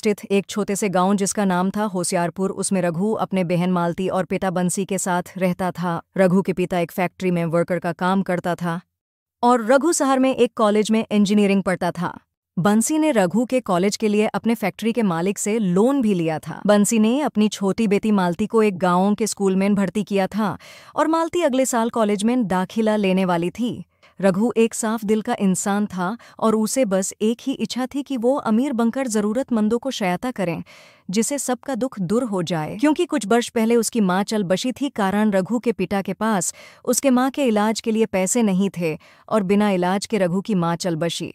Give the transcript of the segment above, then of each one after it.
स्थित एक छोटे से गांव जिसका नाम था होशियारपुर, उसमें रघु अपने बहन मालती और पिता बंसी के साथ रहता था। रघु के पिता एक फैक्ट्री में वर्कर का काम करता था और रघु शहर में एक कॉलेज में इंजीनियरिंग पढ़ता था। बंसी ने रघु के कॉलेज के लिए अपने फैक्ट्री के मालिक से लोन भी लिया था। बंसी ने अपनी छोटी बेटी मालती को एक गांव के स्कूल में भर्ती किया था और मालती अगले साल कॉलेज में दाखिला लेने वाली थी। रघु एक साफ दिल का इंसान था और उसे बस एक ही इच्छा थी कि वो अमीर बनकर जरूरतमंदों को सहायता करें, जिससे सबका दुख दूर हो जाए। क्योंकि कुछ वर्ष पहले उसकी मां चल बसी थी, कारण रघु के पिता के पास उसके मां के इलाज के लिए पैसे नहीं थे और बिना इलाज के रघु की मां चल बसी।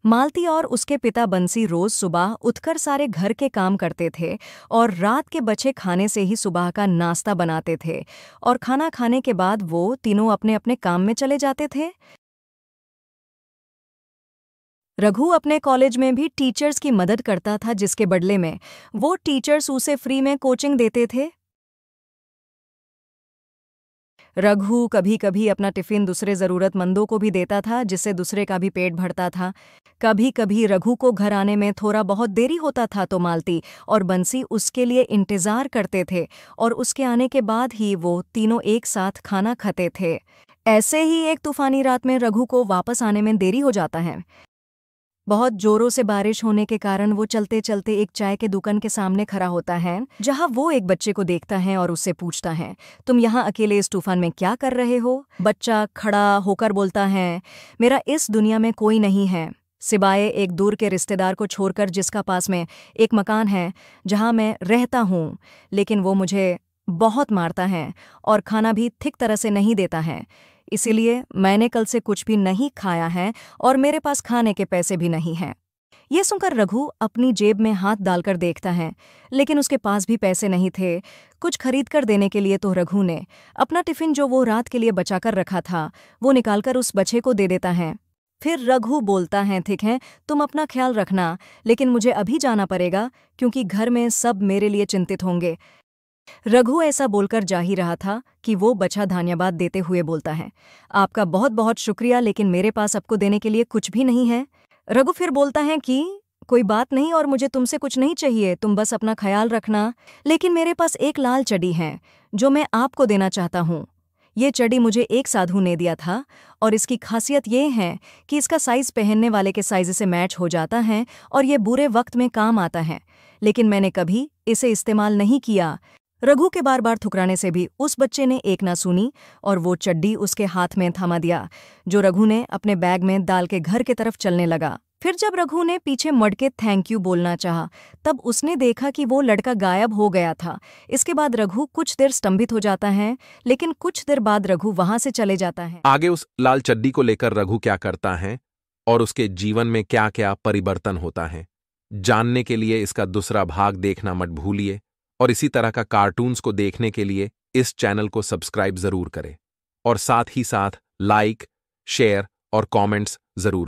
मालती और उसके पिता बंसी रोज सुबह उठकर सारे घर के काम करते थे और रात के बचे खाने से ही सुबह का नाश्ता बनाते थे और खाना खाने के बाद वो तीनों अपने अपने काम में चले जाते थे। रघु अपने कॉलेज में भी टीचर्स की मदद करता था, जिसके बदले में वो टीचर्स उसे फ्री में कोचिंग देते थे। रघु कभी कभी अपना टिफिन दूसरे जरूरतमंदों को भी देता था, जिससे दूसरे का भी पेट भरता था। कभी कभी रघु को घर आने में थोड़ा बहुत देरी होता था तो मालती और बंसी उसके लिए इंतजार करते थे और उसके आने के बाद ही वो तीनों एक साथ खाना खाते थे। ऐसे ही एक तूफानी रात में रघु को वापस आने में देरी हो जाता है। बहुत जोरों से बारिश होने के कारण वो चलते चलते एक चाय के दुकान के सामने खड़ा होता है, जहां वो एक बच्चे को देखता है और उससे पूछता है, तुम यहाँ अकेले इस तूफान में क्या कर रहे हो? बच्चा खड़ा होकर बोलता है, मेरा इस दुनिया में कोई नहीं है सिवाय एक दूर के रिश्तेदार को छोड़कर, जिसका पास में एक मकान है जहाँ मैं रहता हूँ, लेकिन वो मुझे बहुत मारता है और खाना भी ठीक तरह से नहीं देता है। इसीलिए मैंने कल से कुछ भी नहीं खाया है और मेरे पास खाने के पैसे भी नहीं हैं। ये सुनकर रघु अपनी जेब में हाथ डालकर देखता है, लेकिन उसके पास भी पैसे नहीं थे कुछ खरीद कर देने के लिए। तो रघु ने अपना टिफिन जो वो रात के लिए बचाकर रखा था वो निकालकर उस बच्चे को दे देता है। फिर रघु बोलता है, ठीक है, तुम अपना ख्याल रखना, लेकिन मुझे अभी जाना पड़ेगा क्योंकि घर में सब मेरे लिए चिंतित होंगे। रघु ऐसा बोलकर जा ही रहा था कि वो बच्चा धन्यवाद देते हुए बोलता है, आपका बहुत बहुत शुक्रिया, लेकिन मेरे पास आपको देने के लिए कुछ भी नहीं है। रघु फिर बोलता है कि कोई बात नहीं और मुझे तुमसे कुछ नहीं चाहिए, तुम बस अपना ख्याल रखना, लेकिन मेरे पास एक लाल चड्डी है जो मैं आपको देना चाहता हूँ। ये चड्डी मुझे एक साधु ने दिया था और इसकी खासियत ये है कि इसका साइज पहनने वाले के साइज से मैच हो जाता है और ये बुरे वक्त में काम आता है, लेकिन मैंने कभी इसे इस्तेमाल नहीं किया। रघु के बार बार ठुकराने से भी उस बच्चे ने एक ना सुनी और वो चड्डी उसके हाथ में थमा दिया, जो रघु ने अपने बैग में डाल के घर के तरफ चलने लगा। फिर जब रघु ने पीछे मुड़ के थैंक यू बोलना चाहा, तब उसने देखा कि वो लड़का गायब हो गया था। इसके बाद रघु कुछ देर स्तंभित हो जाता है, लेकिन कुछ देर बाद रघु वहां से चले जाता है। आगे उस लाल चड्डी को लेकर रघु क्या करता है और उसके जीवन में क्या क्या परिवर्तन होता है, जानने के लिए इसका दूसरा भाग देखना मत भूलिए और इसी तरह का कार्टून्स को देखने के लिए इस चैनल को सब्सक्राइब जरूर करें और साथ ही साथ लाइक, शेयर और कमेंट्स जरूर